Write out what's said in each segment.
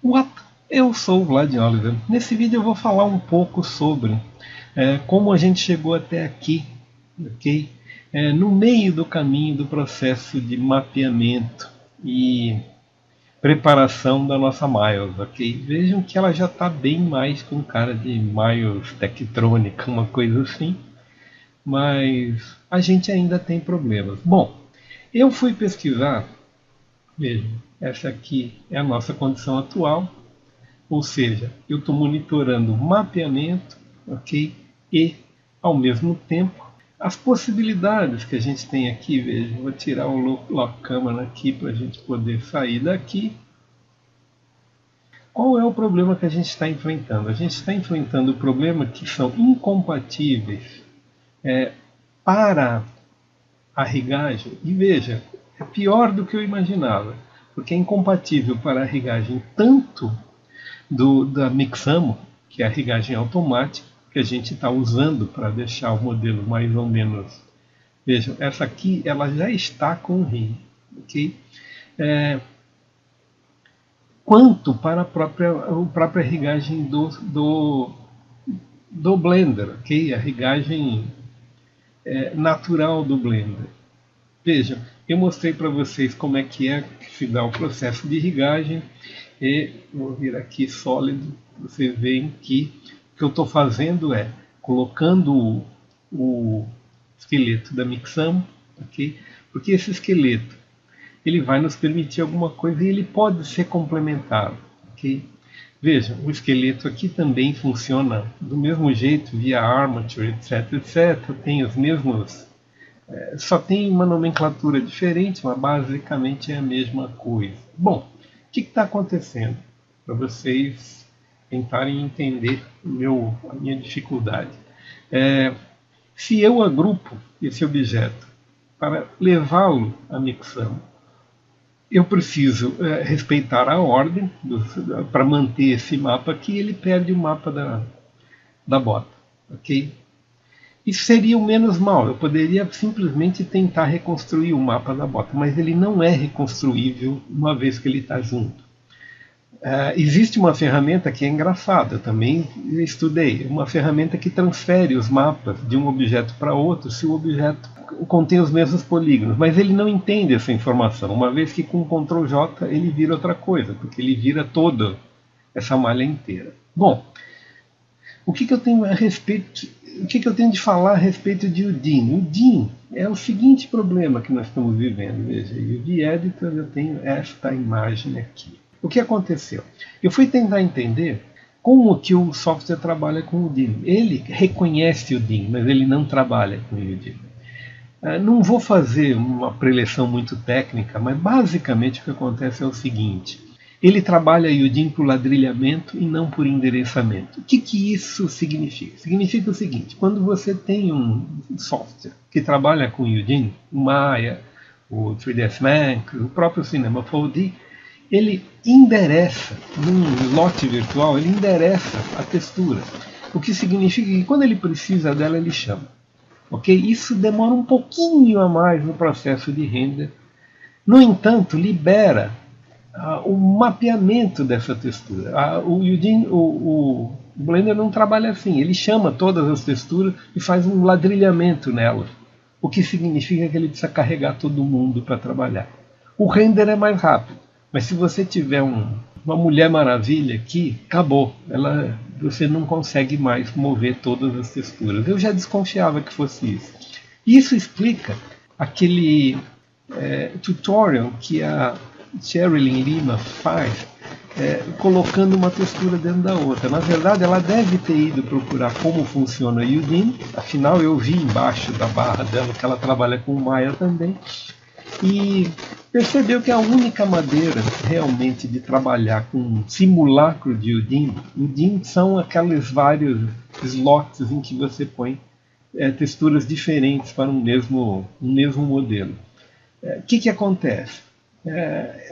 What? Eu sou o Vlad Oliver. Nesse vídeo eu vou falar um pouco sobre como a gente chegou até aqui, ok? No meio do caminho do processo de mapeamento e preparação da nossa Miles, ok? Vejam que ela já está bem mais com cara de Miles Tektrônica, uma coisa assim, mas a gente ainda tem problemas. Bom, eu fui pesquisar, vejam, essa aqui é a nossa condição atual. Ou seja, eu estou monitorando o mapeamento, ok? E, ao mesmo tempo, as possibilidades que a gente tem aqui. Veja, vou tirar o lock camera aqui para a gente poder sair daqui. Qual é o problema que a gente está enfrentando? A gente está enfrentando o problema que são incompatíveis para a rigagem. E veja, é pior do que eu imaginava, porque é incompatível para a rigagem tanto da Mixamo, que é a rigagem automática, que a gente está usando para deixar o modelo mais ou menos. Vejam, essa aqui ela já está com o rim, ok? Quanto para a própria rigagem do Blender, ok? A rigagem natural do Blender. Vejam, eu mostrei para vocês como é que se dá o processo de irrigagem e vou vir aqui sólido. Vocês veem que o que eu estou fazendo é colocando o esqueleto da Mixamo, ok? Porque esse esqueleto ele vai nos permitir alguma coisa e ele pode ser complementado, ok? Vejam, o esqueleto aqui também funciona do mesmo jeito via armature, etc, etc. Tem os mesmos só tem uma nomenclatura diferente, mas basicamente é a mesma coisa. Bom, o que está acontecendo? Para vocês tentarem entender a minha dificuldade. Se eu agrupo esse objeto para levá-lo a Mixamo, eu preciso respeitar a ordem para manter esse mapa aqui. Ele perde o mapa da bota, ok? Isso seria o menos mal. Eu poderia simplesmente tentar reconstruir o mapa da bota, mas ele não é reconstruível uma vez que ele está junto. Existe uma ferramenta que é engraçada, eu também estudei, uma ferramenta que transfere os mapas de um objeto para outro se o objeto contém os mesmos polígonos, mas ele não entende essa informação, uma vez que com o Ctrl J ele vira outra coisa, porque ele vira toda essa malha inteira. Bom, o que eu tenho a respeito? O que eu tenho de falar a respeito de UDIN? UDIN é o seguinte problema que nós estamos vivendo. Veja, o UD Editor eu tenho esta imagem aqui. O que aconteceu? Eu fui tentar entender como que o software trabalha com o UDIN. Ele reconhece o UDIN, mas ele não trabalha com o UDIN. Não vou fazer uma preleção muito técnica, mas basicamente o que acontece é o seguinte. Ele trabalha UDIN por ladrilhamento e não por endereçamento. O que isso significa? Significa o seguinte, quando você tem um software que trabalha com UDIN, o Maya, o 3ds Max, o próprio Cinema 4D, ele endereça, num lote virtual, ele endereça a textura. O que significa que quando ele precisa dela, ele chama. Okay? Isso demora um pouquinho a mais no processo de render. No entanto, libera o mapeamento dessa textura. O Blender não trabalha assim, ele chama todas as texturas e faz um ladrilhamento nelas, o que significa que ele precisa carregar todo mundo para trabalhar. O render é mais rápido, mas se você tiver uma Mulher Maravilha aqui, acabou, você não consegue mais mover todas as texturas. Eu já desconfiava que fosse isso. Isso explica aquele tutorial que a Sherilyn Lima faz, colocando uma textura dentro da outra. Na verdade, ela deve ter ido procurar como funciona a UDIN, afinal eu vi embaixo da barra dela que ela trabalha com Maya também, e percebeu que a única maneira realmente de trabalhar com um simulacro de UDIN são aqueles vários slots em que você põe texturas diferentes para um mesmo modelo. O que acontece?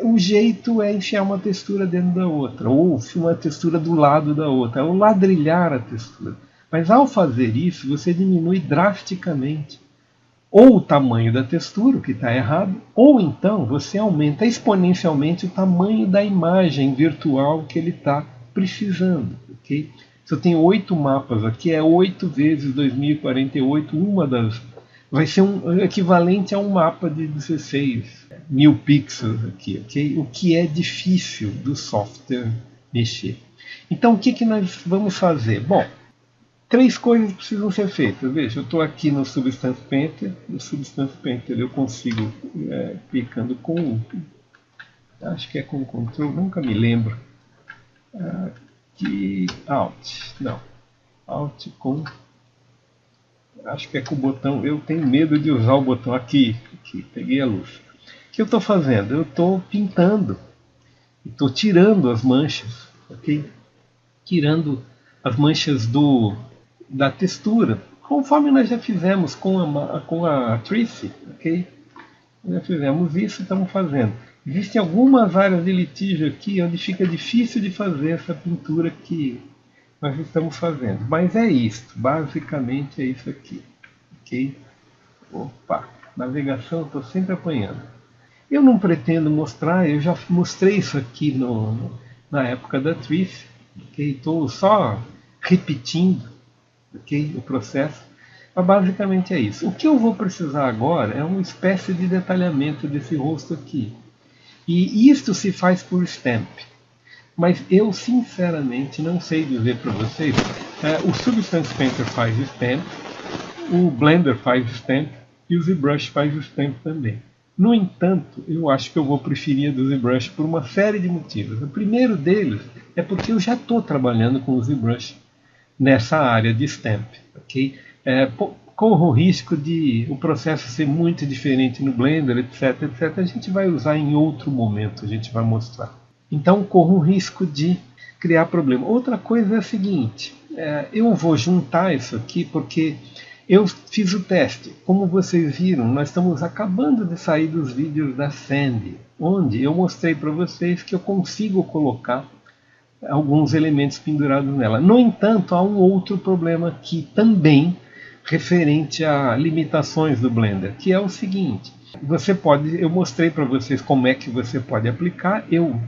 O jeito é enfiar uma textura dentro da outra, ou uma textura do lado da outra, ou ladrilhar a textura. Mas ao fazer isso, você diminui drasticamente ou o tamanho da textura, o que está errado, ou então você aumenta exponencialmente o tamanho da imagem virtual que ele está precisando. Okay? Se eu tenho 8 mapas aqui, é 8 vezes 2048, vai ser um equivalente a um mapa de 16 mil pixels aqui, ok? O que é difícil do software mexer. Então, o que nós vamos fazer? Bom, 3 coisas precisam ser feitas. Veja, eu estou aqui no Substance Painter. No Substance Painter eu consigo, clicando com, acho que é com Ctrl, nunca me lembro. Aqui, Alt, não, Alt com, acho que é com o botão, eu tenho medo de usar o botão aqui, peguei a luz. O que eu estou fazendo? Eu estou pintando, estou tirando as manchas, ok? Tirando as manchas da textura, conforme nós já fizemos com a Trice, ok? Já fizemos isso e estamos fazendo. Existem algumas áreas de litígio aqui onde fica difícil de fazer essa pintura que nós estamos fazendo. Mas é isso, basicamente é isso aqui. Ok? Opa, navegação estou sempre apanhando. Eu não pretendo mostrar, eu já mostrei isso aqui na época da Trice. Okay? Estou só repetindo, okay, o processo. Mas basicamente é isso. O que eu vou precisar agora é uma espécie de detalhamento desse rosto aqui. E isto se faz por stamp. Mas eu sinceramente não sei dizer para vocês. O Substance Painter faz stamp, o Blender faz stamp e o ZBrush faz stamp também. No entanto, eu acho que eu vou preferir a do ZBrush por uma série de motivos. O primeiro deles é porque eu já estou trabalhando com o ZBrush nessa área de stamp. Okay? Corro o risco de o processo ser muito diferente no Blender, etc, etc. A gente vai usar em outro momento, a gente vai mostrar. Então corro o risco de criar problema. Outra coisa é a seguinte, eu vou juntar isso aqui porque eu fiz o teste. Como vocês viram, nós estamos acabando de sair dos vídeos da Sandy, onde eu mostrei para vocês que eu consigo colocar alguns elementos pendurados nela. No entanto, há um outro problema aqui também, referente a limitações do Blender, que é o seguinte: eu mostrei para vocês como é que você pode aplicar. Eu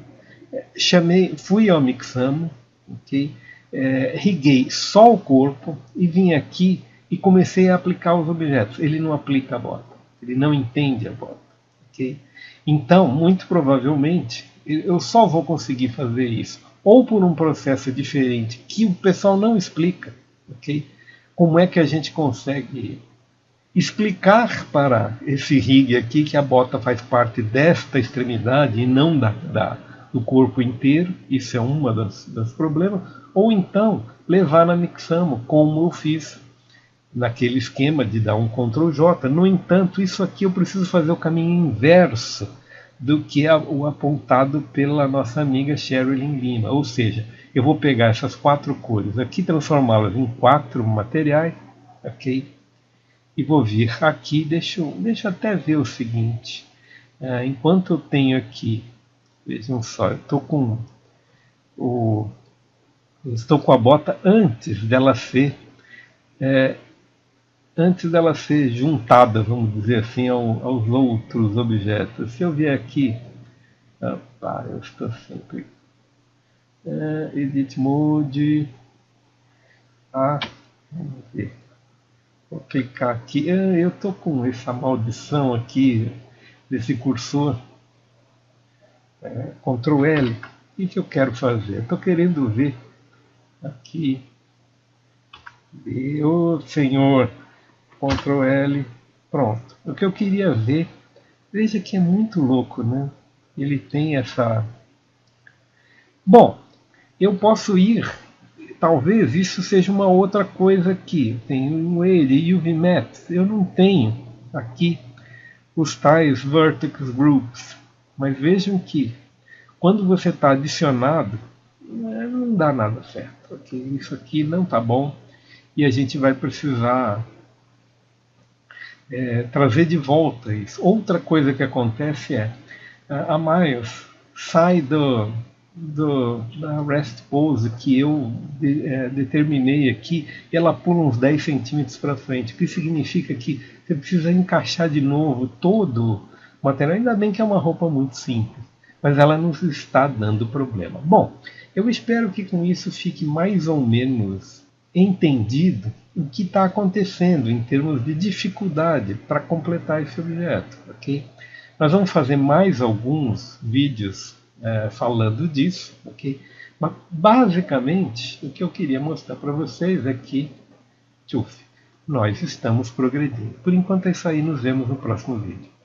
fui ao Mixamo, okay? Riguei só o corpo e vim aqui e comecei a aplicar os objetos. Ele não aplica a bota, ele não entende a bota, okay? Então, muito provavelmente, eu só vou conseguir fazer isso ou por um processo diferente que o pessoal não explica, ok? Como é que a gente consegue explicar para esse rig aqui que a bota faz parte desta extremidade e não do corpo inteiro. Isso é uma das problemas. Ou então levar na Mixamo, como eu fiz naquele esquema de dar um Ctrl J. No entanto, isso aqui eu preciso fazer o caminho inverso do que o apontado pela nossa amiga Sherilyn Lima. Ou seja, eu vou pegar essas 4 cores aqui, transformá-las em 4 materiais, ok? E vou vir aqui, deixa eu até ver o seguinte. Enquanto eu tenho aqui, vejam só, eu estou com a bota antes dela ser juntada, vamos dizer assim, aos outros objetos. Se eu vier aqui, eu estou sempre Edit Mode, vamos ver, vou clicar aqui. Eu estou com essa maldição aqui desse cursor, Ctrl L. O que eu quero fazer? Estou querendo ver aqui, Senhor, Ctrl L, pronto. O que eu queria ver, veja que é muito louco, né? Ele tem essa... Bom, eu posso ir, talvez isso seja uma outra coisa aqui. Eu tenho ele, UV Maps, eu não tenho aqui os tais Vertex Groups. Mas vejam que quando você está adicionado, não dá nada certo. Okay? Isso aqui não está bom e a gente vai precisar trazer de volta isso. Outra coisa que acontece a Miles sai da rest pose que eu determinei aqui, ela pula uns 10 centímetros para frente, o que significa que você precisa encaixar de novo todo o material. Ainda bem que é uma roupa muito simples, mas ela nos está dando problema. Bom, eu espero que com isso fique mais ou menos entendido o que está acontecendo em termos de dificuldade para completar esse objeto, ok? Nós vamos fazer mais alguns vídeos falando disso, ok? Mas basicamente o que eu queria mostrar para vocês é que, tchuf, nós estamos progredindo. Por enquanto é isso aí, nos vemos no próximo vídeo.